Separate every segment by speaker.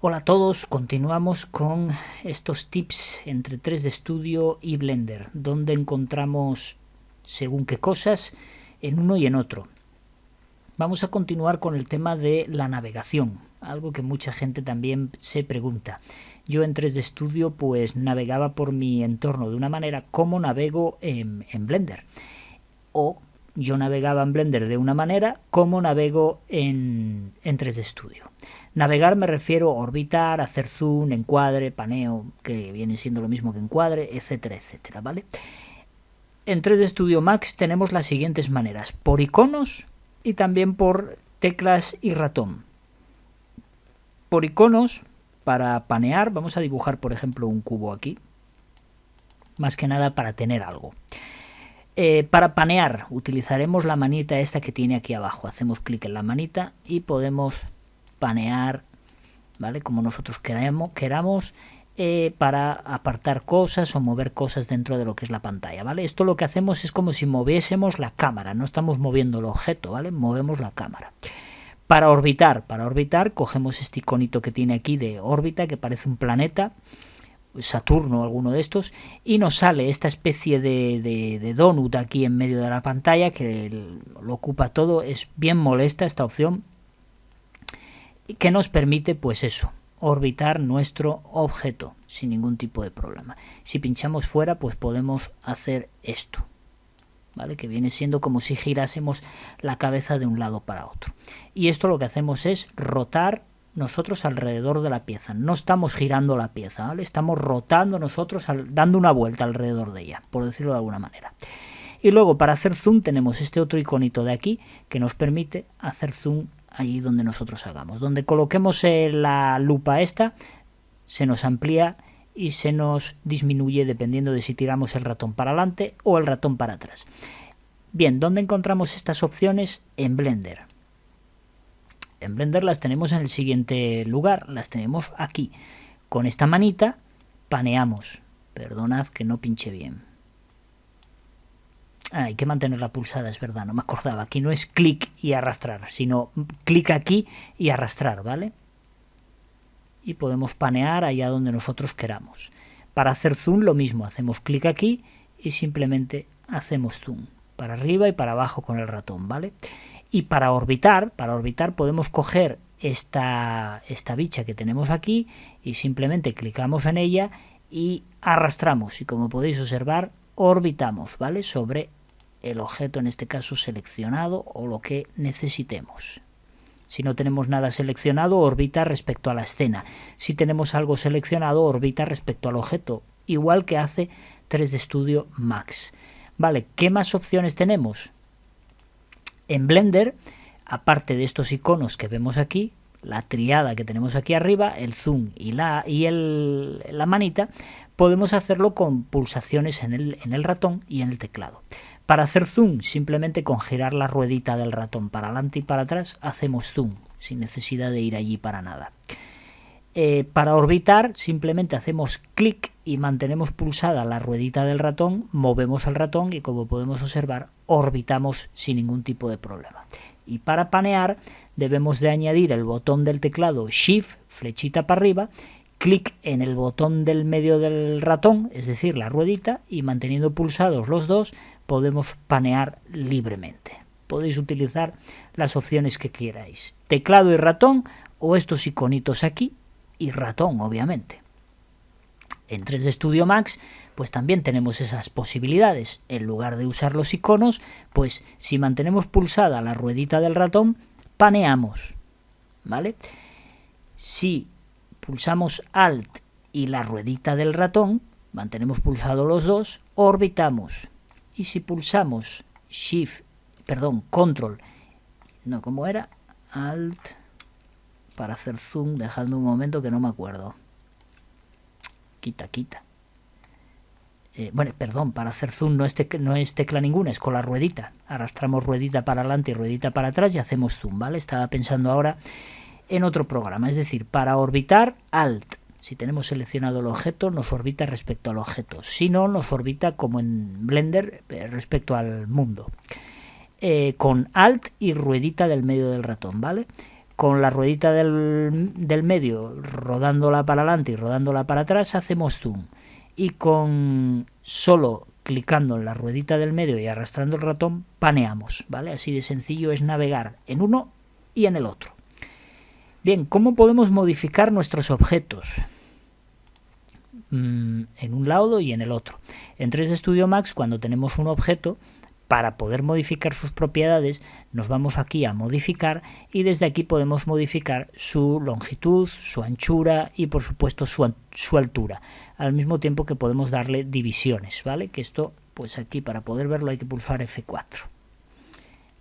Speaker 1: Hola a todos, continuamos con estos tips entre 3D Studio y Blender, donde encontramos según qué cosas en uno y en otro. Vamos a continuar con el tema de la navegación, algo que mucha gente también se pregunta. Yo en 3D Studio pues navegaba por mi entorno de una manera, ¿cómo navego en Blender? O yo navegaba en Blender de una manera, ¿cómo navego en 3D Studio? Navegar me refiero a orbitar, hacer zoom, encuadre, paneo, que viene siendo lo mismo que encuadre, etcétera, etcétera, ¿vale? En 3D Studio Max tenemos las siguientes maneras, por iconos y también por teclas y ratón. Por iconos, para panear, vamos a dibujar por ejemplo un cubo aquí, más que nada para tener algo. Para panear utilizaremos la manita esta que tiene aquí abajo, hacemos clic en la manita y podemos panear, ¿vale? Como nosotros queramos para apartar cosas o mover cosas dentro de lo que es la pantalla, ¿vale? Esto lo que hacemos es como si moviésemos la cámara, no estamos moviendo el objeto, ¿vale? Movemos la cámara. Para orbitar cogemos este iconito que tiene aquí de órbita, que parece un planeta, Saturno o alguno de estos, y nos sale esta especie de donut aquí en medio de la pantalla que lo ocupa todo. Es bien molesta esta opción, que nos permite pues eso, orbitar nuestro objeto sin ningún tipo de problema. Si pinchamos fuera pues podemos hacer esto, ¿vale? Que viene siendo como si girásemos la cabeza de un lado para otro. Y esto lo que hacemos es rotar nosotros alrededor de la pieza, no estamos girando la pieza, ¿vale? Estamos rotando nosotros, dando una vuelta alrededor de ella, por decirlo de alguna manera. Y luego para hacer zoom tenemos este otro iconito de aquí que nos permite hacer zoom allí donde nosotros hagamos. Donde coloquemos la lupa esta, se nos amplía y se nos disminuye dependiendo de si tiramos el ratón para adelante o el ratón para atrás. Bien, ¿dónde encontramos estas opciones? En Blender. En Blender las tenemos en el siguiente lugar, las tenemos aquí. Con esta manita paneamos. Perdonad que no pinche bien. Hay que mantenerla pulsada, es verdad, no me acordaba. Aquí no es clic y arrastrar, sino clic aquí y arrastrar, ¿vale? Y podemos panear allá donde nosotros queramos. Para hacer zoom lo mismo, hacemos clic aquí y simplemente hacemos zoom. Para arriba y para abajo con el ratón, ¿vale? Y para orbitar podemos coger esta bicha que tenemos aquí y simplemente clicamos en ella y arrastramos. Y como podéis observar, orbitamos, ¿vale? Sobre el objeto, en este caso seleccionado, o lo que necesitemos. Si no tenemos nada seleccionado, orbita respecto a la escena. Si tenemos algo seleccionado, orbita respecto al objeto, igual que hace 3D Studio Max. Vale, ¿qué más opciones tenemos? En Blender, aparte de estos iconos que vemos aquí, la triada que tenemos aquí arriba, el zoom y la manita, podemos hacerlo con pulsaciones en el ratón y en el teclado. Para hacer zoom, simplemente con girar la ruedita del ratón para adelante y para atrás, hacemos zoom, sin necesidad de ir allí para nada. Para orbitar, simplemente hacemos clic y mantenemos pulsada la ruedita del ratón, movemos el ratón y, como podemos observar, orbitamos sin ningún tipo de problema. Y para panear debemos de añadir el botón del teclado Shift, flechita para arriba, clic en el botón del medio del ratón, es decir, la ruedita, y manteniendo pulsados los dos podemos panear libremente. Podéis utilizar las opciones que queráis, teclado y ratón, o estos iconitos aquí y ratón, obviamente. En 3D Studio Max pues también tenemos esas posibilidades. En lugar de usar los iconos, pues si mantenemos pulsada la ruedita del ratón, paneamos, ¿vale? Si pulsamos Alt y la ruedita del ratón, mantenemos pulsados los dos, orbitamos. Y si pulsamos Control, no, ¿cómo era? Alt, para hacer zoom, dejadme un momento que no me acuerdo. Quita. Bueno, perdón, para hacer zoom no es tecla ninguna, es con la ruedita. Arrastramos ruedita para adelante y ruedita para atrás y hacemos zoom, ¿vale? Estaba pensando ahora en otro programa, es decir, para orbitar, Alt. Si tenemos seleccionado el objeto, nos orbita respecto al objeto. Si no, nos orbita como en Blender respecto al mundo. Con Alt y ruedita del medio del ratón, ¿vale? con la ruedita del medio, rodándola para adelante y rodándola para atrás, hacemos zoom. Y con solo clicando en la ruedita del medio y arrastrando el ratón, paneamos, ¿vale? Así de sencillo es navegar en uno y en el otro. Bien, ¿cómo podemos modificar nuestros objetos? En un lado y en el otro. En 3D Studio Max, cuando tenemos un objeto, para poder modificar sus propiedades, nos vamos aquí a modificar y desde aquí podemos modificar su longitud, su anchura y por supuesto su altura, al mismo tiempo que podemos darle divisiones, ¿vale? Que esto, pues aquí para poder verlo hay que pulsar F4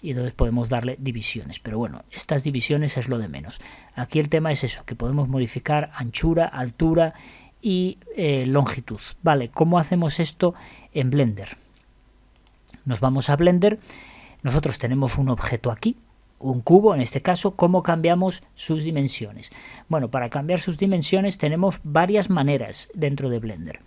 Speaker 1: y entonces podemos darle divisiones, pero bueno, estas divisiones es lo de menos. Aquí el tema es eso, que podemos modificar anchura, altura y longitud, ¿vale? ¿Cómo hacemos esto en Blender? Nos vamos a Blender, nosotros tenemos un objeto aquí, un cubo en este caso. ¿Cómo cambiamos sus dimensiones? Bueno, para cambiar sus dimensiones tenemos varias maneras dentro de Blender.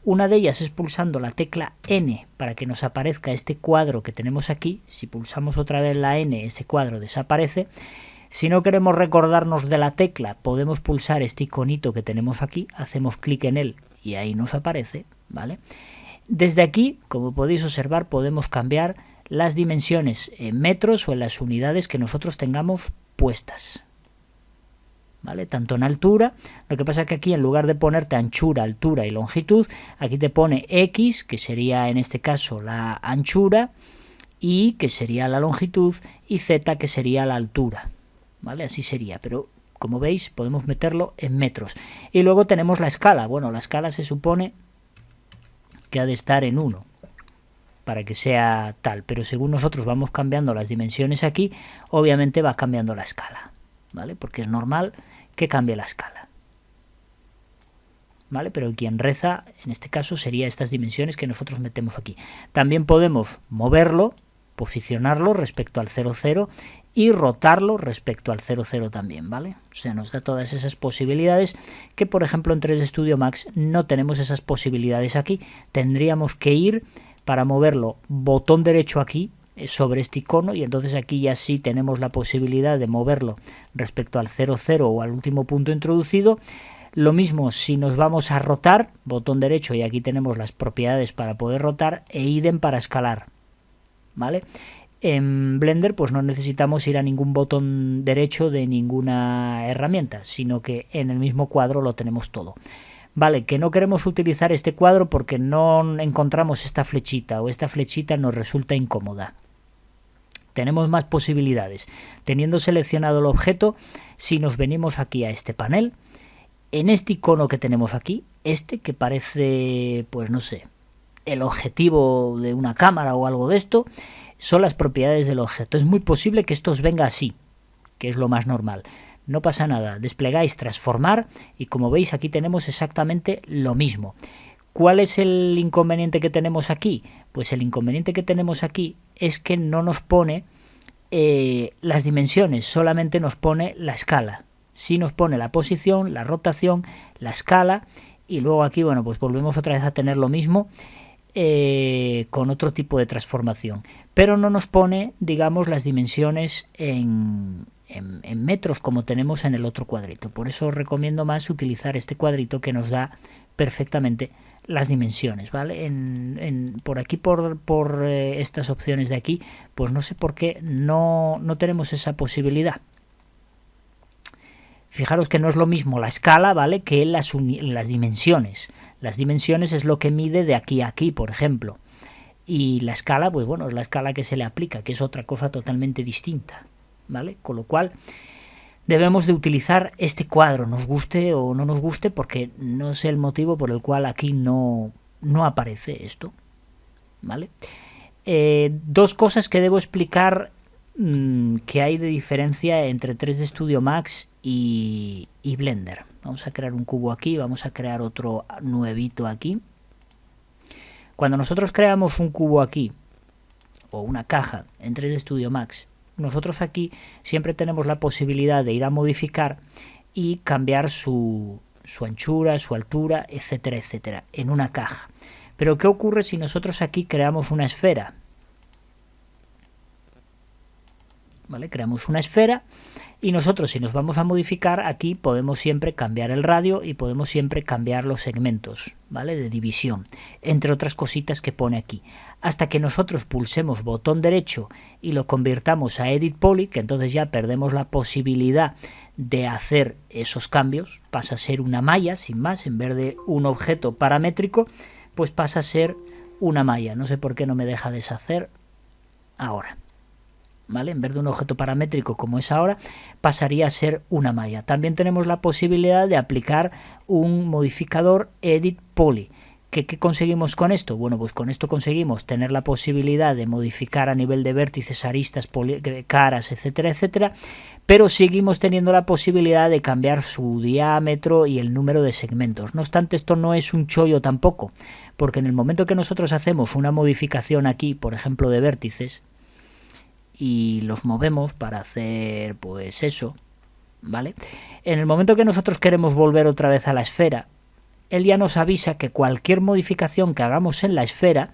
Speaker 1: Una de ellas es pulsando la tecla N para que nos aparezca este cuadro que tenemos aquí. Si pulsamos otra vez la N, ese cuadro desaparece. Si no queremos recordarnos de la tecla, podemos pulsar este iconito que tenemos aquí, hacemos clic en él y ahí nos aparece, ¿vale? Desde aquí, como podéis observar, podemos cambiar las dimensiones en metros o en las unidades que nosotros tengamos puestas, ¿vale? Tanto en altura, lo que pasa que aquí en lugar de ponerte anchura, altura y longitud, aquí te pone X, que sería en este caso la anchura, Y, que sería la longitud, y Z, que sería la altura, ¿vale? Así sería, pero como veis podemos meterlo en metros. Y luego tenemos la escala. Bueno, la escala se supone que ha de estar en 1 para que sea tal, pero según nosotros vamos cambiando las dimensiones aquí, obviamente va cambiando la escala, ¿vale? Porque es normal que cambie la escala, ¿vale? Pero quien reza, en este caso, sería estas dimensiones que nosotros metemos aquí. También podemos moverlo, posicionarlo respecto al 0,0 y rotarlo respecto al 0,0 también, ¿vale? O sea, nos da todas esas posibilidades que, por ejemplo, en 3D Studio Max no tenemos esas posibilidades aquí. Tendríamos que ir para moverlo botón derecho aquí sobre este icono y entonces aquí ya sí tenemos la posibilidad de moverlo respecto al 0,0 o al último punto introducido. Lo mismo si nos vamos a rotar, botón derecho y aquí tenemos las propiedades para poder rotar e idem para escalar, ¿vale? En Blender pues no necesitamos ir a ningún botón derecho de ninguna herramienta, sino que en el mismo cuadro lo tenemos todo. Vale, que no queremos utilizar este cuadro porque no encontramos esta flechita o esta flechita nos resulta incómoda. Tenemos más posibilidades. Teniendo seleccionado el objeto, si nos venimos aquí a este panel, en este icono que tenemos aquí, este que parece, pues no sé, el objetivo de una cámara o algo de esto, son las propiedades del objeto. Es muy posible que esto os venga así, que es lo más normal. No pasa nada, desplegáis transformar y como veis aquí tenemos exactamente lo mismo. ¿Cuál es el inconveniente que tenemos aquí? Pues el inconveniente que tenemos aquí es que no nos pone las dimensiones, solamente nos pone la escala. Sí nos pone la posición, la rotación, la escala y luego aquí, bueno, pues volvemos otra vez a tener lo mismo con otro tipo de transformación. Pero no nos pone, digamos, las dimensiones en metros como tenemos en el otro cuadrito. Por eso os recomiendo más utilizar este cuadrito que nos da perfectamente las dimensiones, ¿vale? Por aquí, por estas opciones de aquí, pues no sé por qué no tenemos esa posibilidad. Fijaros que no es lo mismo la escala, ¿vale?, que las dimensiones. Las dimensiones es lo que mide de aquí a aquí, por ejemplo. Y la escala, pues bueno, es la escala que se le aplica, que es otra cosa totalmente distinta, ¿vale? Con lo cual debemos de utilizar este cuadro, nos guste o no nos guste, porque no sé el motivo por el cual aquí no aparece esto, ¿vale? Dos cosas que debo explicar que hay de diferencia entre 3D Studio Max y Blender. Vamos a crear un cubo aquí, vamos a crear otro nuevito aquí. Cuando nosotros creamos un cubo aquí o una caja en 3D Studio Max, nosotros aquí siempre tenemos la posibilidad de ir a modificar y cambiar su anchura, su altura, etcétera, etcétera, en una caja. Pero ¿qué ocurre si nosotros aquí creamos una esfera? ¿vale? Creamos una esfera y nosotros, si nos vamos a modificar, aquí podemos siempre cambiar el radio y podemos siempre cambiar los segmentos, ¿vale? De división, entre otras cositas que pone aquí. Hasta que nosotros pulsemos botón derecho y lo convirtamos a Edit Poly, que entonces ya perdemos la posibilidad de hacer esos cambios, pasa a ser una malla, sin más, en vez de un objeto paramétrico, pues pasa a ser una malla. No sé por qué no me deja deshacer ahora, ¿vale? En vez de un objeto paramétrico como es ahora, pasaría a ser una malla. También tenemos la posibilidad de aplicar un modificador Edit Poly. ¿Qué conseguimos con esto? Bueno, pues con esto conseguimos tener la posibilidad de modificar a nivel de vértices, aristas, caras, etcétera, etcétera, pero seguimos teniendo la posibilidad de cambiar su diámetro y el número de segmentos. No obstante, esto no es un chollo tampoco, porque en el momento que nosotros hacemos una modificación aquí, por ejemplo, de vértices, y los movemos para hacer, pues eso, ¿vale? En el momento que nosotros queremos volver otra vez a la esfera, él ya nos avisa que cualquier modificación que hagamos en la esfera,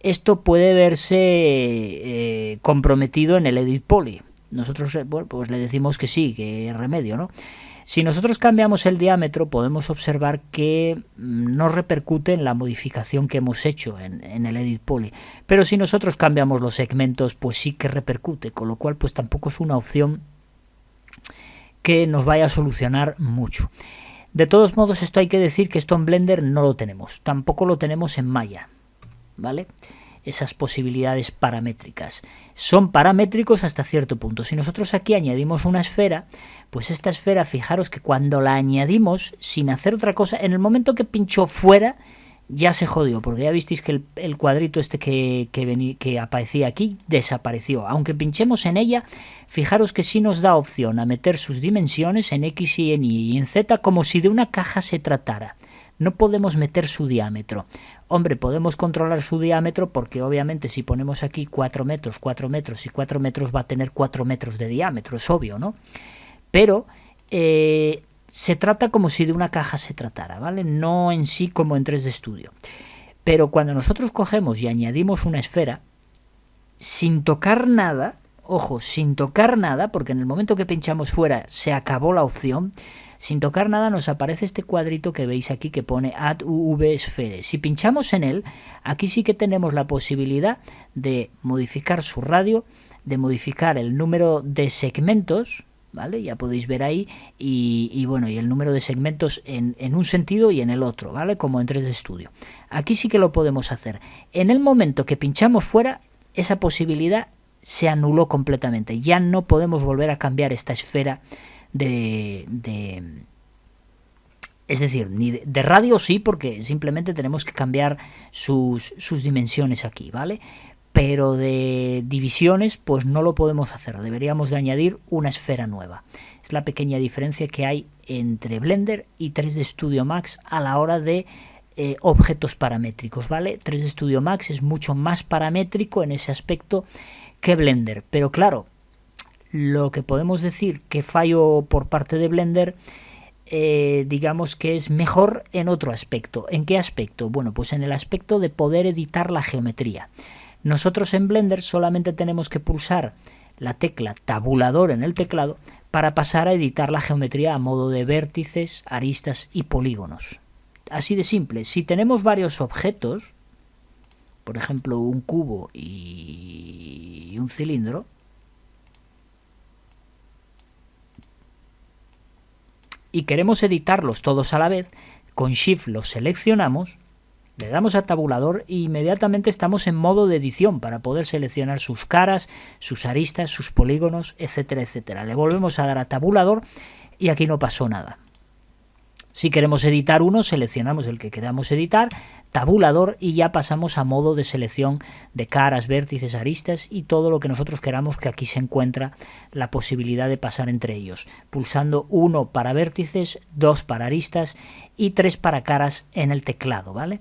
Speaker 1: esto puede verse comprometido en el Edit Poly. Nosotros, bueno, pues le decimos que sí, que remedio, ¿no? Si nosotros cambiamos el diámetro, podemos observar que no repercute en la modificación que hemos hecho en el Edit Poly. Pero si nosotros cambiamos los segmentos, pues sí que repercute, con lo cual pues tampoco es una opción que nos vaya a solucionar mucho. De todos modos, esto hay que decir que esto en Blender no lo tenemos, tampoco lo tenemos en Maya, ¿vale? Esas posibilidades paramétricas. Son paramétricos hasta cierto punto. Si nosotros aquí añadimos una esfera, pues esta esfera, fijaros que cuando la añadimos, sin hacer otra cosa, en el momento que pinchó fuera, ya se jodió, porque ya visteis que el cuadrito este que aparecía aquí desapareció. Aunque pinchemos en ella, fijaros que sí nos da opción a meter sus dimensiones en X y en Y y en Z como si de una caja se tratara. No podemos meter su diámetro. Hombre, podemos controlar su diámetro porque obviamente si ponemos aquí 4 metros y 4 metros va a tener 4 metros de diámetro, es obvio, ¿no? Pero se trata como si de una caja se tratara, ¿vale? No en sí como en 3D Studio. Pero cuando nosotros cogemos y añadimos una esfera, sin tocar nada, ojo, sin tocar nada, porque en el momento que pinchamos fuera se acabó la opción, sin tocar nada nos aparece este cuadrito que veis aquí que pone Add UV Sphere. Si pinchamos en él, aquí sí que tenemos la posibilidad de modificar su radio, de modificar el número de segmentos, ¿vale? Ya podéis ver ahí, y bueno, y el número de segmentos en un sentido y en el otro, ¿vale? Como en 3D Studio. Aquí sí que lo podemos hacer. En el momento que pinchamos fuera, esa posibilidad se anuló completamente. Ya no podemos volver a cambiar esta esfera es decir, ni de radio sí, porque simplemente tenemos que cambiar sus dimensiones aquí, ¿vale? Pero de divisiones pues no lo podemos hacer, deberíamos de añadir una esfera nueva. Es la pequeña diferencia que hay entre Blender y 3D Studio Max a la hora de objetos paramétricos, ¿vale? 3D Studio Max es mucho más paramétrico en ese aspecto que Blender, pero claro, lo que podemos decir que fallo por parte de Blender, digamos que es mejor en otro aspecto. ¿En qué aspecto? Bueno, pues en el aspecto de poder editar la geometría. Nosotros en Blender solamente tenemos que pulsar la tecla tabulador en el teclado para pasar a editar la geometría a modo de vértices, aristas y polígonos. Así de simple. Si tenemos varios objetos, por ejemplo un cubo y un cilindro, y queremos editarlos todos a la vez, con Shift los seleccionamos, le damos a tabulador e inmediatamente estamos en modo de edición para poder seleccionar sus caras, sus aristas, sus polígonos, etcétera, etcétera. Le volvemos a dar a tabulador y aquí no pasó nada. Si queremos editar uno, seleccionamos el que queramos editar, tabulador, y ya pasamos a modo de selección de caras, vértices, aristas y todo lo que nosotros queramos, que aquí se encuentra la posibilidad de pasar entre ellos, pulsando 1 para vértices, 2 para aristas y 3 para caras en el teclado, ¿vale?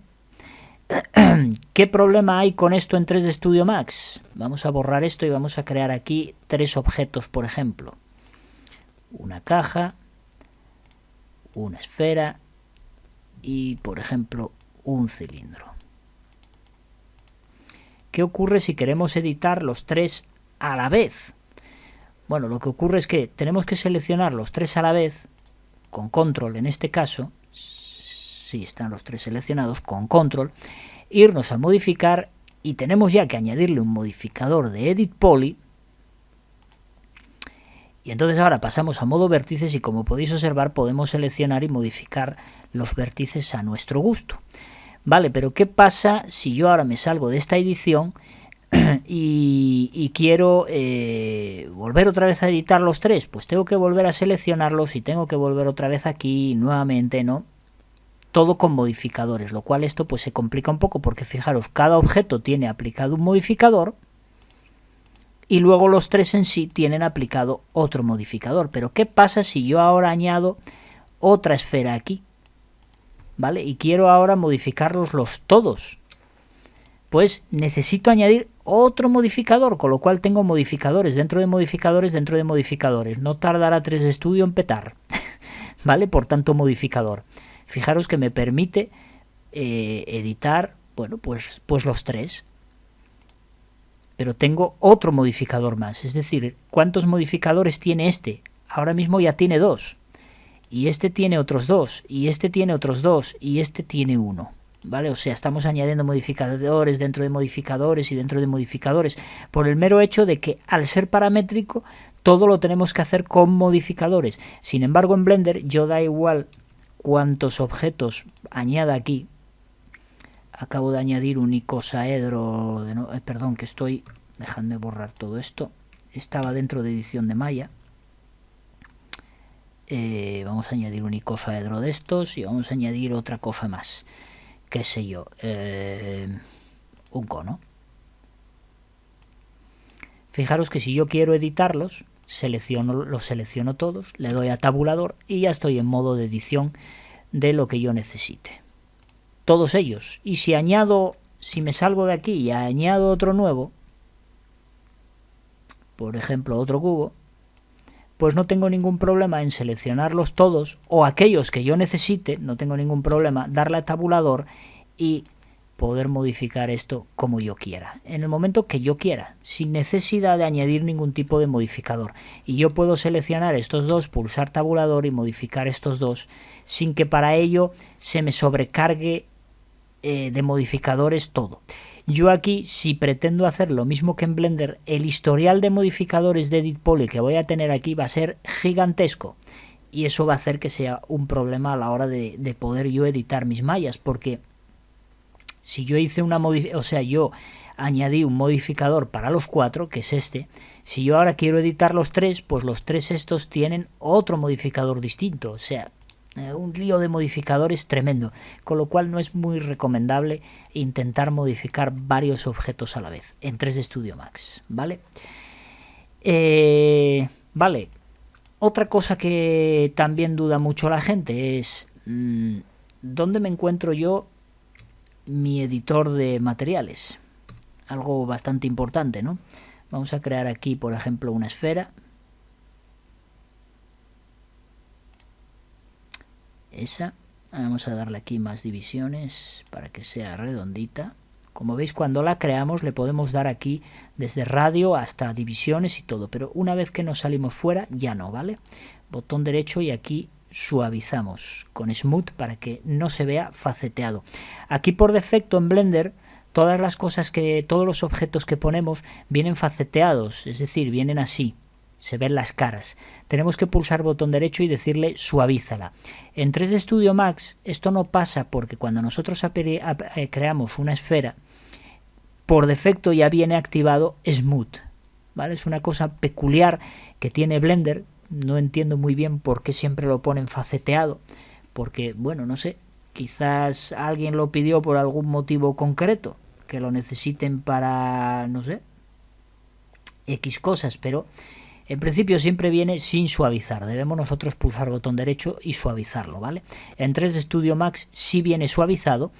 Speaker 1: ¿Qué problema hay con esto en 3D Studio Max? Vamos a borrar esto y vamos a crear aquí 3 objetos, por ejemplo. Una caja, una esfera y, por ejemplo, un cilindro. ¿Qué ocurre si queremos editar los 3 a la vez? Bueno, lo que ocurre es que tenemos que seleccionar los tres a la vez, con control en este caso, sí están los tres seleccionados, con control, irnos a modificar y tenemos ya que añadirle un modificador de Edit Poly. Y entonces ahora pasamos a modo vértices y como podéis observar podemos seleccionar y modificar los vértices a nuestro gusto. Vale, pero ¿qué pasa si yo ahora me salgo de esta edición y quiero volver otra vez a editar los tres? Pues tengo que volver a seleccionarlos y tengo que volver otra vez aquí nuevamente, ¿no? Todo con modificadores, lo cual esto pues se complica un poco porque fijaros, cada objeto tiene aplicado un modificador y luego los tres en sí tienen aplicado otro modificador. Pero ¿qué pasa si yo ahora añado otra esfera aquí? ¿Vale? Y quiero ahora modificarlos todos. Pues necesito añadir otro modificador, con lo cual tengo modificadores dentro de modificadores dentro de modificadores. No tardará 3D Studio en petar. ¿Vale? Por tanto, modificador. Fijaros que me permite editar, bueno, pues los tres. Pero tengo otro modificador más, es decir, ¿cuántos modificadores tiene este? Ahora mismo ya tiene 2, y este tiene otros 2, y este tiene otros 2, y este tiene 1, ¿vale? O sea, estamos añadiendo modificadores dentro de modificadores y dentro de modificadores, por el mero hecho de que al ser paramétrico, todo lo tenemos que hacer con modificadores. Sin embargo, en Blender, yo da igual cuántos objetos añada aquí. Acabo de añadir un icosaedro, perdón, que estoy, dejadme borrar todo esto, estaba dentro de edición de Maya. Vamos a añadir un icosaedro de estos y vamos a añadir otra cosa más, qué sé yo, un cono. Fijaros que si yo quiero editarlos, los selecciono todos, le doy a tabulador y ya estoy en modo de edición de lo que yo necesite. Todos ellos. Y si me salgo de aquí y añado otro nuevo, por ejemplo otro cubo, pues no tengo ningún problema en seleccionarlos todos o aquellos que yo necesite, no tengo ningún problema, darle a tabulador y poder modificar esto como yo quiera, en el momento que yo quiera, sin necesidad de añadir ningún tipo de modificador. Y yo puedo seleccionar estos dos, pulsar tabulador y modificar estos dos, sin que para ello se me sobrecargue de modificadores todo. Yo aquí, si pretendo hacer lo mismo que en Blender, el historial de modificadores de Edit Poly que voy a tener aquí va a ser gigantesco. Y eso va a hacer que sea un problema a la hora de poder yo editar mis mallas, porque si yo hice yo añadí un modificador para los 4, que es este, si yo ahora quiero editar los 3, pues los 3 estos tienen otro modificador distinto, o sea, un lío de modificadores tremendo, con lo cual no es muy recomendable intentar modificar varios objetos a la vez en 3D Studio Max, ¿vale? Vale, otra cosa que también duda mucho la gente es ¿dónde me encuentro yo mi editor de materiales? Algo bastante importante, ¿no? Vamos a crear aquí, por ejemplo, una esfera. Esa. Vamos a darle aquí más divisiones para que sea redondita. Como veis, cuando la creamos le podemos dar aquí desde radio hasta divisiones y todo, pero una vez que nos salimos fuera ya no, ¿vale? Botón derecho y aquí suavizamos con Smooth para que no se vea faceteado. Aquí por defecto en Blender todas las cosas todos los objetos que ponemos vienen faceteados, es decir, vienen así. Se ven las caras. Tenemos que pulsar botón derecho y decirle suavízala. En 3D Studio Max esto no pasa porque cuando nosotros creamos una esfera, por defecto ya viene activado Smooth, ¿vale? Es una cosa peculiar que tiene Blender. No entiendo muy bien por qué siempre lo ponen faceteado, porque, bueno, no sé, quizás alguien lo pidió por algún motivo concreto, que lo necesiten para, no sé, X cosas, pero en principio siempre viene sin suavizar. Debemos nosotros pulsar botón derecho y suavizarlo, ¿vale? En 3D Studio Max sí viene suavizado,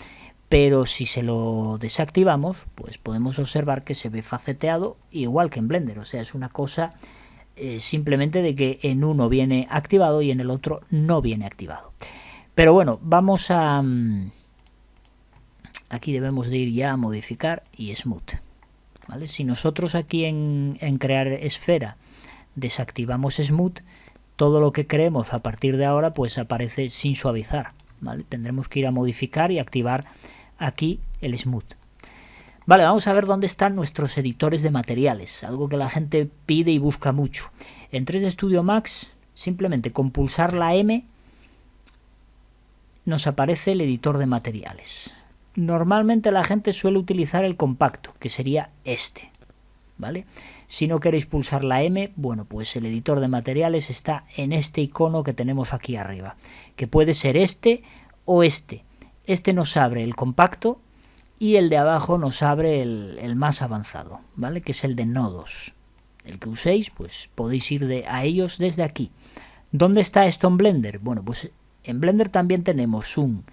Speaker 1: pero si se lo desactivamos, pues podemos observar que se ve faceteado igual que en Blender. O sea, es una cosa simplemente de que en uno viene activado y en el otro no viene activado. Pero bueno, vamos a... aquí debemos de ir ya a modificar y Smooth, ¿vale? Si nosotros aquí en crear esfera desactivamos Smooth, todo lo que creemos a partir de ahora pues aparece sin suavizar, ¿vale? Tendremos que ir a modificar y activar aquí el Smooth. Vale, vamos a ver dónde están nuestros editores de materiales, algo que la gente pide y busca mucho. En 3D Studio Max, simplemente con pulsar la M nos aparece el editor de materiales. Normalmente la gente suele utilizar el compacto, que sería este, ¿vale? Si no queréis pulsar la M, bueno, pues el editor de materiales está en este icono que tenemos aquí arriba, que puede ser este o este. Este nos abre el compacto y el de abajo nos abre el más avanzado, ¿vale? Que es el de nodos. El que uséis, pues podéis ir a ellos desde aquí. ¿Dónde está esto en Blender? Bueno, pues en Blender también tenemos un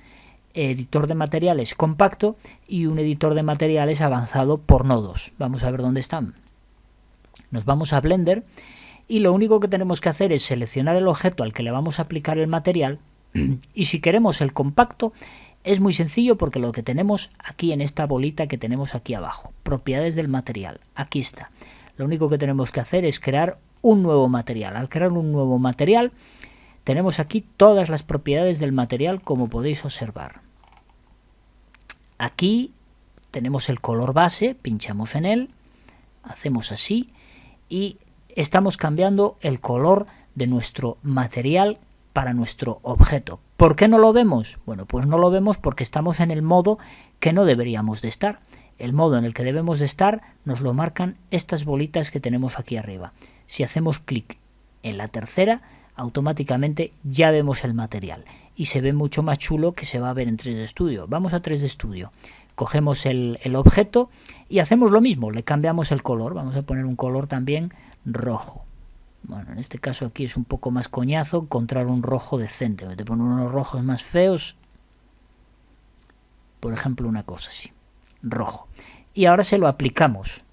Speaker 1: editor de materiales compacto y un editor de materiales avanzado por nodos. Vamos a ver dónde están. Nos vamos a Blender y lo único que tenemos que hacer es seleccionar el objeto al que le vamos a aplicar el material y si queremos el compacto es muy sencillo porque lo que tenemos aquí en esta bolita que tenemos aquí abajo, propiedades del material, aquí está. Lo único que tenemos que hacer es crear un nuevo material. Al crear un nuevo material tenemos aquí todas las propiedades del material como podéis observar. Aquí tenemos el color base, pinchamos en él, hacemos así y estamos cambiando el color de nuestro material para nuestro objeto. ¿Por qué no lo vemos? Bueno, pues no lo vemos porque estamos en el modo que no deberíamos de estar. El modo en el que debemos de estar nos lo marcan estas bolitas que tenemos aquí arriba. Si hacemos clic en la tercera, automáticamente ya vemos el material y se ve mucho más chulo que se va a ver en 3D Studio. Vamos a 3D Studio, cogemos el objeto y hacemos lo mismo, le cambiamos el color. Vamos a poner un color también rojo. Bueno, en este caso aquí es un poco más coñazo encontrar un rojo decente. Te ponen unos rojos más feos. Por ejemplo, una cosa así. Rojo. Y ahora se lo aplicamos.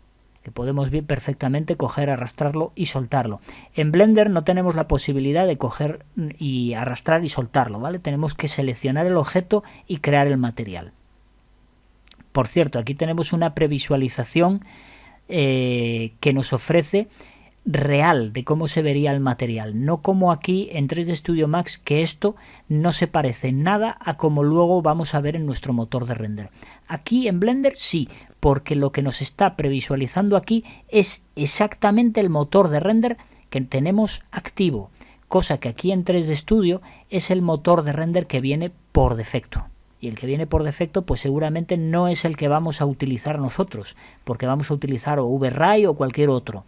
Speaker 1: Que podemos ver perfectamente coger, arrastrarlo y soltarlo. En Blender no tenemos la posibilidad de coger y arrastrar y soltarlo, ¿vale? Tenemos que seleccionar el objeto y crear el material. Por cierto, aquí tenemos una previsualización que nos ofrece real de cómo se vería el material, no como aquí en 3D Studio Max, que esto no se parece nada a como luego vamos a ver en nuestro motor de render. Aquí en Blender sí, porque lo que nos está previsualizando aquí es exactamente el motor de render que tenemos activo, cosa que aquí en 3D Studio es el motor de render que viene por defecto. Y el que viene por defecto pues seguramente no es el que vamos a utilizar nosotros, porque vamos a utilizar o VRay o cualquier otro.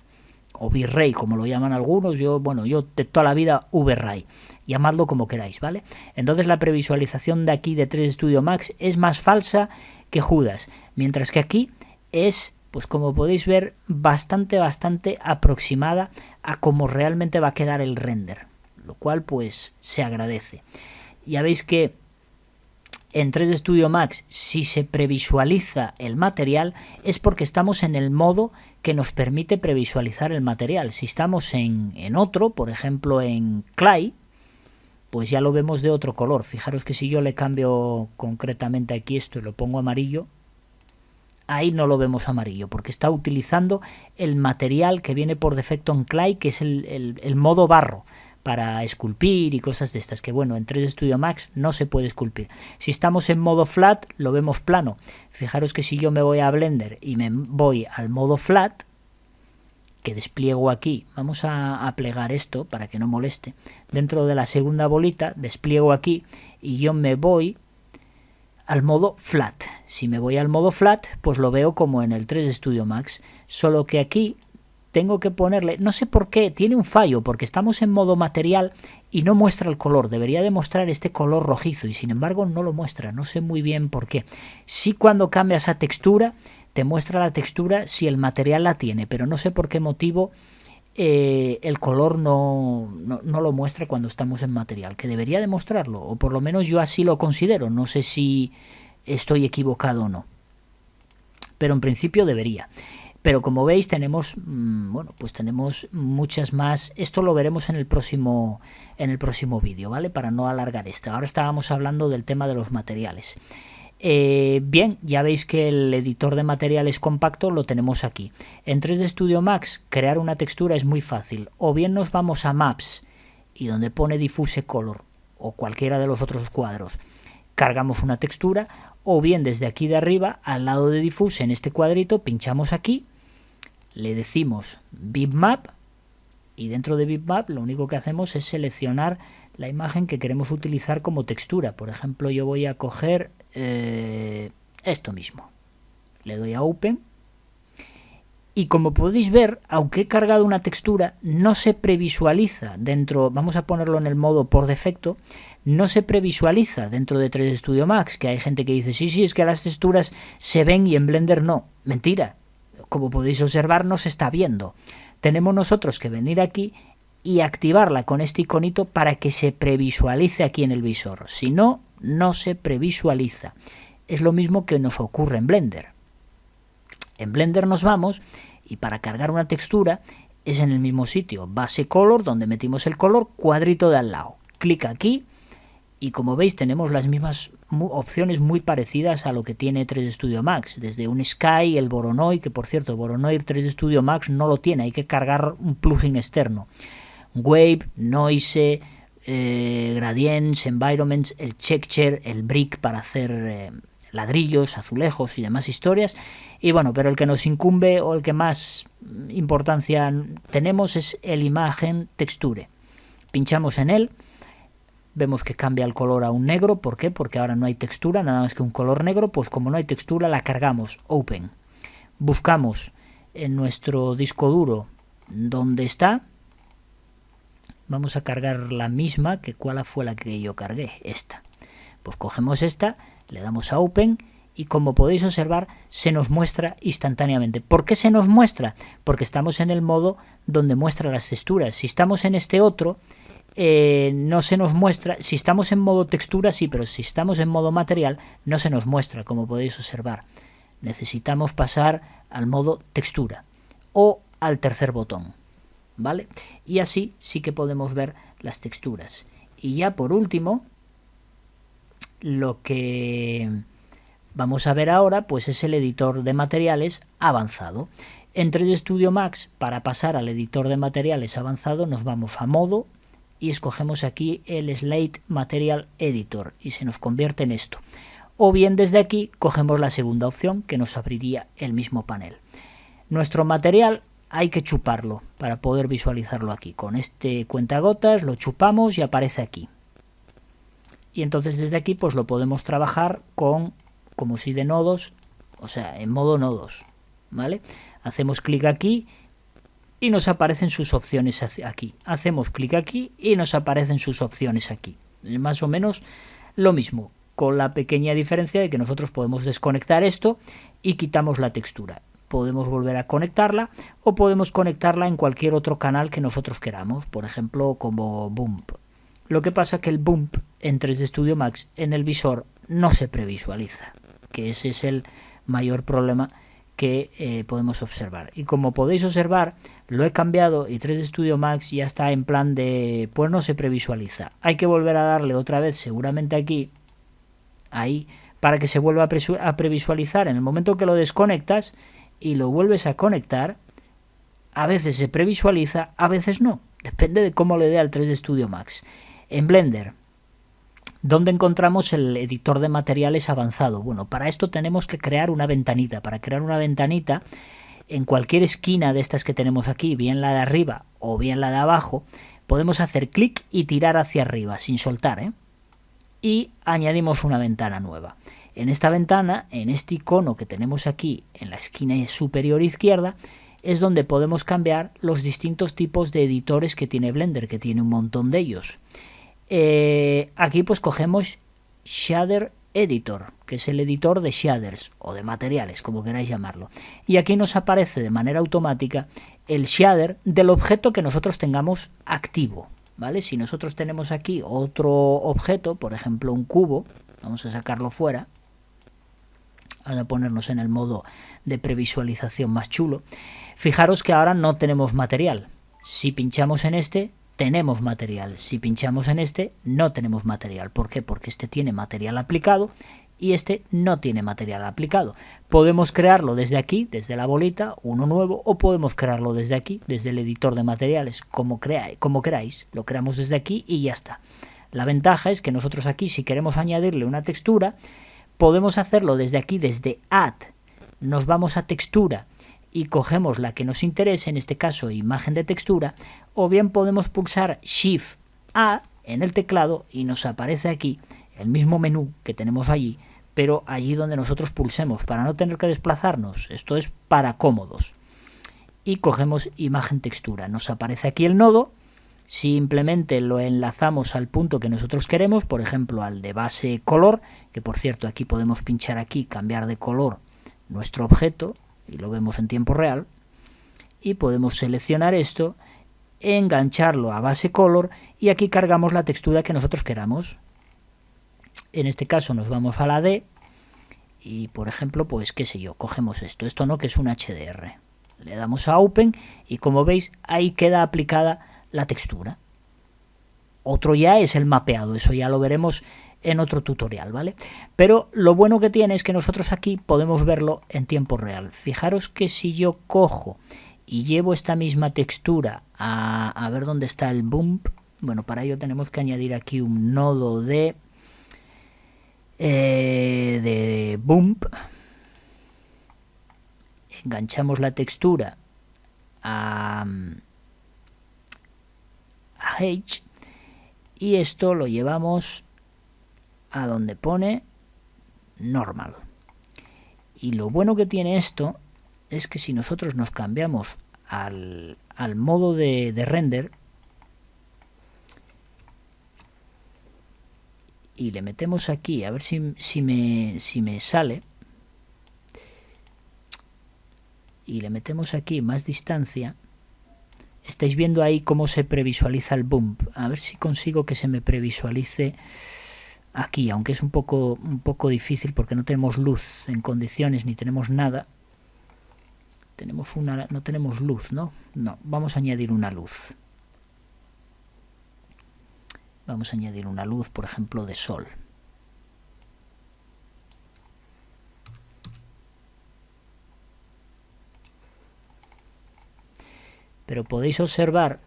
Speaker 1: O V-Ray, como lo llaman algunos, yo de toda la vida V-Ray, llamadlo como queráis, ¿vale? Entonces la previsualización de aquí de 3D Studio Max es más falsa que Judas, mientras que aquí es, pues como podéis ver, bastante aproximada a cómo realmente va a quedar el render, lo cual pues se agradece. Ya veis que en 3D Studio Max, si se previsualiza el material, es porque estamos en el modo que nos permite previsualizar el material. Si estamos en otro, por ejemplo en Clay, pues ya lo vemos de otro color. Fijaros que si yo le cambio concretamente aquí esto y lo pongo amarillo, ahí no lo vemos amarillo, porque está utilizando el material que viene por defecto en Clay, que es el modo barro, para esculpir y cosas de estas, que bueno, en 3D Studio Max no se puede esculpir. Si estamos en modo flat, lo vemos plano. Fijaros que si yo me voy a Blender y me voy al modo flat, que despliego aquí, vamos a plegar esto para que no moleste, dentro de la segunda bolita, despliego aquí y yo me voy al modo flat. Si me voy al modo flat, pues lo veo como en el 3D Studio Max, solo que aquí tengo que ponerle, no sé por qué, tiene un fallo, porque estamos en modo material y no muestra el color, debería de mostrar este color rojizo y sin embargo no lo muestra, no sé muy bien por qué. Sí, cuando cambias a textura, te muestra la textura si el material la tiene, pero no sé por qué motivo el color no lo muestra cuando estamos en material, que debería de mostrarlo, o por lo menos yo así lo considero, no sé si estoy equivocado o no, pero en principio debería. Pero como veis tenemos, bueno, pues tenemos muchas más. Esto lo veremos en el próximo vídeo, ¿vale? Para no alargar esto. Ahora estábamos hablando del tema de los materiales. Bien, ya veis que el editor de materiales compacto lo tenemos aquí. En 3D Studio Max crear una textura es muy fácil. O bien nos vamos a Maps y donde pone Diffuse Color o cualquiera de los otros cuadros cargamos una textura, o bien desde aquí de arriba al lado de Diffuse en este cuadrito pinchamos aquí, le decimos Bitmap y dentro de Bitmap lo único que hacemos es seleccionar la imagen que queremos utilizar como textura. Por ejemplo, yo voy a coger esto mismo, le doy a Open y como podéis ver, aunque he cargado una textura, no se previsualiza dentro, vamos a ponerlo en el modo por defecto, no se previsualiza dentro de 3D Studio Max, que hay gente que dice, sí, es que las texturas se ven y en Blender no. Mentira, como podéis observar no se está viendo. Tenemos nosotros que venir aquí y activarla con este iconito para que se previsualice aquí en el visor. Si no, no se previsualiza. Es lo mismo que nos ocurre en Blender. En Blender nos vamos y para cargar una textura es en el mismo sitio. Base Color, donde metimos el color, cuadrito de al lado. Clic aquí y como veis tenemos las mismas opciones muy parecidas a lo que tiene 3D Studio Max. Desde un Sky, el Voronoi, que por cierto Voronoi 3D Studio Max no lo tiene, hay que cargar un plugin externo. Wave, Noise, Gradients, Environments, el Texture, el Brick para hacer ladrillos, azulejos y demás historias. Y bueno, pero el que nos incumbe o el que más importancia tenemos es el Imagen Texture. Pinchamos en él, vemos que cambia el color a un negro. ¿Por qué? Porque ahora no hay textura, nada más que un color negro. Pues como no hay textura la cargamos, Open. Buscamos en nuestro disco duro dónde está. Vamos a cargar la misma, que cuál fue la que yo cargué, esta. Pues cogemos esta, le damos a Open y como podéis observar se nos muestra instantáneamente. ¿Por qué se nos muestra? Porque estamos en el modo donde muestra las texturas. Si estamos en este otro, no se nos muestra. Si estamos en modo textura sí, pero si estamos en modo material no se nos muestra, como podéis observar. Necesitamos pasar al modo textura o al tercer botón, ¿vale? Y así sí que podemos ver las texturas. Y ya por último, lo que vamos a ver ahora pues es el editor de materiales avanzado. En 3D Studio Max, para pasar al editor de materiales avanzado, nos vamos a modo y escogemos aquí el Slate Material Editor y se nos convierte en esto. O bien desde aquí cogemos la segunda opción que nos abriría el mismo panel. Nuestro material hay que chuparlo para poder visualizarlo aquí. Con este cuentagotas lo chupamos y aparece aquí. Y entonces desde aquí pues lo podemos trabajar con, como si de nodos, o sea, en modo nodos, ¿vale? Hacemos clic aquí y nos aparecen sus opciones aquí. Hacemos clic aquí y nos aparecen sus opciones aquí. Más o menos lo mismo, con la pequeña diferencia de que nosotros podemos desconectar esto y quitamos la textura. Podemos volver a conectarla o podemos conectarla en cualquier otro canal que nosotros queramos, por ejemplo como Bump. Lo que pasa que el Bump en 3D Studio Max en el visor no se previsualiza, que ese es el mayor problema que podemos observar. Y como podéis observar, lo he cambiado y 3D Studio Max ya está en plan de, pues no se previsualiza. Hay que volver a darle otra vez, seguramente aquí, ahí, para que se vuelva a previsualizar. En el momento que lo desconectas y lo vuelves a conectar, a veces se previsualiza, a veces no. Depende de cómo le dé al 3D Studio Max. En Blender, ¿dónde encontramos el editor de materiales avanzado? Bueno, para esto tenemos que crear una ventanita. Para crear una ventanita, en cualquier esquina de estas que tenemos aquí, bien la de arriba o bien la de abajo, podemos hacer clic y tirar hacia arriba, sin soltar, y añadimos una ventana nueva. En esta ventana, en este icono que tenemos aquí en la esquina superior izquierda, es donde podemos cambiar los distintos tipos de editores que tiene Blender, que tiene un montón de ellos. Aquí pues cogemos Shader Editor, que es el editor de shaders o de materiales, como queráis llamarlo. Y aquí nos aparece de manera automática el shader del objeto que nosotros tengamos activo, ¿vale? Si nosotros tenemos aquí otro objeto, por ejemplo un cubo, vamos a sacarlo fuera, a ponernos en el modo de previsualización más chulo. Fijaros que ahora no tenemos material. Si pinchamos en este, tenemos material. Si pinchamos en este, no tenemos material. ¿Por qué? Porque este tiene material aplicado y este no tiene material aplicado. Podemos crearlo desde aquí, desde la bolita, uno nuevo, o podemos crearlo desde aquí, desde el editor de materiales, como queráis. Lo creamos desde aquí y ya está. La ventaja es que nosotros aquí, si queremos añadirle una textura, podemos hacerlo desde aquí, desde Add. Nos vamos a textura y cogemos la que nos interese, en este caso imagen de textura, o bien podemos pulsar Shift A en el teclado y nos aparece aquí el mismo menú que tenemos allí, pero allí donde nosotros pulsemos, para no tener que desplazarnos. Esto es para cómodos. Y cogemos imagen textura. Nos aparece aquí el nodo. Simplemente lo enlazamos al punto que nosotros queremos, por ejemplo al de base color, que por cierto aquí podemos pinchar aquí, cambiar de color nuestro objeto, y lo vemos en tiempo real, y podemos seleccionar esto, engancharlo a base color, y aquí cargamos la textura que nosotros queramos. En este caso nos vamos a la D, y por ejemplo, pues qué sé yo, cogemos esto no, que es un HDR. Le damos a Open, y como veis, ahí queda aplicada la textura. Otro ya es el mapeado, eso ya lo veremos en otro tutorial, ¿vale? Pero lo bueno que tiene es que nosotros aquí podemos verlo en tiempo real. Fijaros que si yo cojo y llevo esta misma textura a ver dónde está el bump, bueno, para ello tenemos que añadir aquí un nodo de bump. Enganchamos la textura a H y esto lo llevamos a donde pone normal. Y lo bueno que tiene esto es que si nosotros nos cambiamos al modo de render y le metemos aquí, a ver si me sale, y le metemos aquí más distancia, estáis viendo ahí cómo se previsualiza el bump. A ver si consigo que se me previsualice aquí, aunque es un poco difícil porque no tenemos luz en condiciones ni tenemos nada. No tenemos luz, ¿no? No, vamos a añadir una luz. Vamos a añadir una luz, por ejemplo, de sol. Pero podéis observar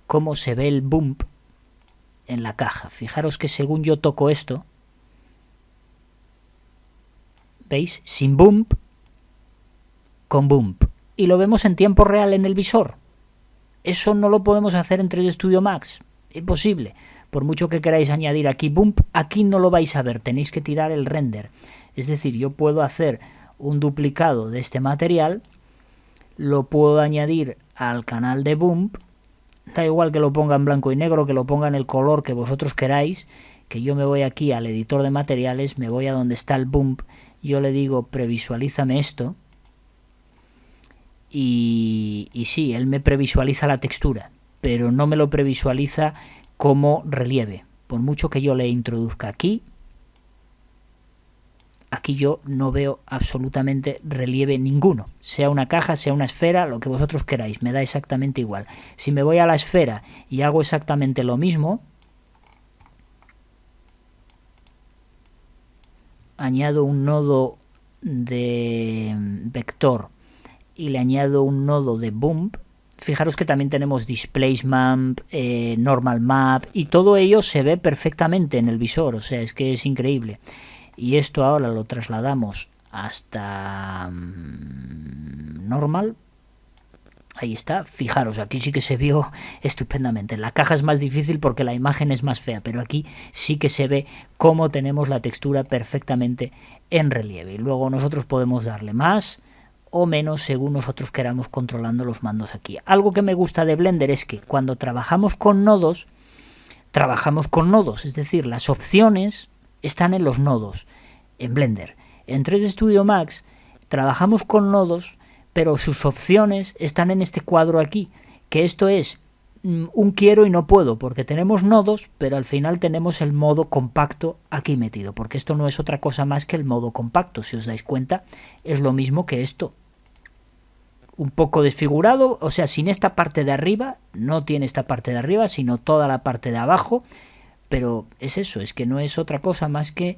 Speaker 1: cómo se ve el bump en la caja. Fijaros que según yo toco esto, ¿veis? Sin bump, con bump. Y lo vemos en tiempo real en el visor. Eso no lo podemos hacer en 3D Studio Max. Imposible. Por mucho que queráis añadir aquí bump, aquí no lo vais a ver. Tenéis que tirar el render. Es decir, yo puedo hacer un duplicado de este material, lo puedo añadir al canal de bump, da igual que lo ponga en blanco y negro, que lo ponga en el color que vosotros queráis, que yo me voy aquí al editor de materiales, me voy a donde está el bump, yo le digo previsualízame esto, y sí, él me previsualiza la textura, pero no me lo previsualiza como relieve. Por mucho que yo le introduzca aquí yo no veo absolutamente relieve ninguno, sea una caja, sea una esfera, lo que vosotros queráis, me da exactamente igual. Si me voy a la esfera y hago exactamente lo mismo, añado un nodo de vector y le añado un nodo de bump, fijaros que también tenemos displacement, normal map, y todo ello se ve perfectamente en el visor, o sea, es que es increíble. Y esto ahora lo trasladamos hasta normal. Ahí está, fijaros, aquí sí que se vio estupendamente. En la caja es más difícil porque la imagen es más fea, pero aquí sí que se ve cómo tenemos la textura perfectamente en relieve. Y luego nosotros podemos darle más o menos según nosotros queramos, controlando los mandos aquí. Algo que me gusta de Blender es que cuando trabajamos con nodos, es decir, las opciones están en los nodos, en Blender. En 3D Studio Max trabajamos con nodos, pero sus opciones están en este cuadro aquí, que esto es un quiero y no puedo, porque tenemos nodos, pero al final tenemos el modo compacto aquí metido, porque esto no es otra cosa más que el modo compacto. Si os dais cuenta, es lo mismo que esto. Un poco desfigurado, o sea, sin esta parte de arriba, no tiene esta parte de arriba, sino toda la parte de abajo, pero es eso, es que no es otra cosa más que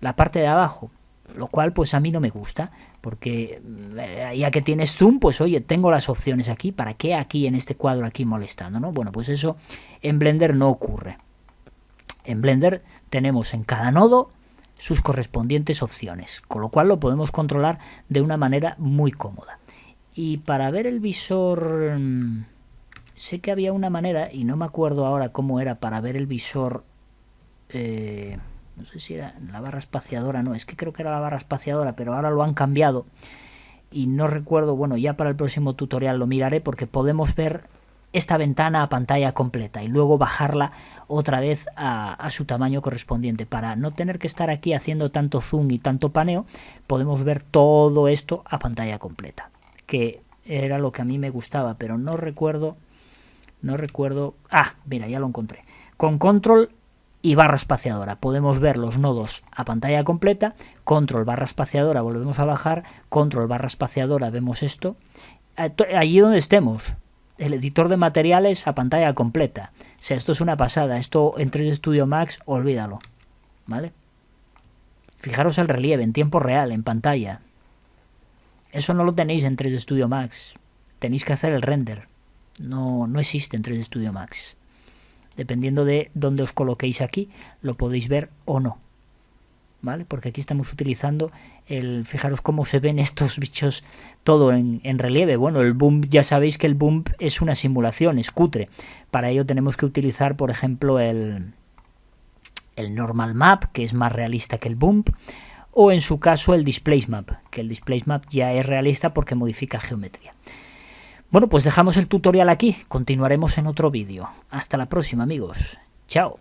Speaker 1: la parte de abajo, lo cual pues a mí no me gusta, porque ya que tienes zoom, pues oye, tengo las opciones aquí, ¿para qué aquí en este cuadro aquí molestando, no? Bueno, pues eso en Blender no ocurre. En Blender tenemos en cada nodo sus correspondientes opciones, con lo cual lo podemos controlar de una manera muy cómoda. Y para ver el visor, sé que había una manera, y no me acuerdo ahora cómo era para ver el visor, no sé si era la barra espaciadora, no, es que creo que era la barra espaciadora, pero ahora lo han cambiado y no recuerdo, bueno, ya para el próximo tutorial lo miraré, porque podemos ver esta ventana a pantalla completa y luego bajarla otra vez a su tamaño correspondiente. Para no tener que estar aquí haciendo tanto zoom y tanto paneo, podemos ver todo esto a pantalla completa, que era lo que a mí me gustaba, pero no recuerdo, mira, ya lo encontré. Con control y barra espaciadora podemos ver los nodos a pantalla completa, control barra espaciadora volvemos a bajar, control barra espaciadora vemos esto, allí donde estemos. El editor de materiales a pantalla completa. O sea, esto es una pasada. Esto en 3D Studio Max, olvídalo. ¿Vale? Fijaros el relieve en tiempo real, en pantalla. Eso no lo tenéis en 3D Studio Max. Tenéis que hacer el render. No existe en 3D Studio Max. Dependiendo de dónde os coloquéis aquí, lo podéis ver o no. ¿Vale? Porque aquí estamos utilizando fijaros cómo se ven estos bichos todo en relieve. Bueno, el bump, ya sabéis que el bump es una simulación, es cutre. Para ello tenemos que utilizar, por ejemplo, el normal map, que es más realista que el bump, o en su caso el displace map, que el displace map ya es realista porque modifica geometría. Bueno, pues dejamos el tutorial aquí, continuaremos en otro vídeo. Hasta la próxima, amigos. Chao.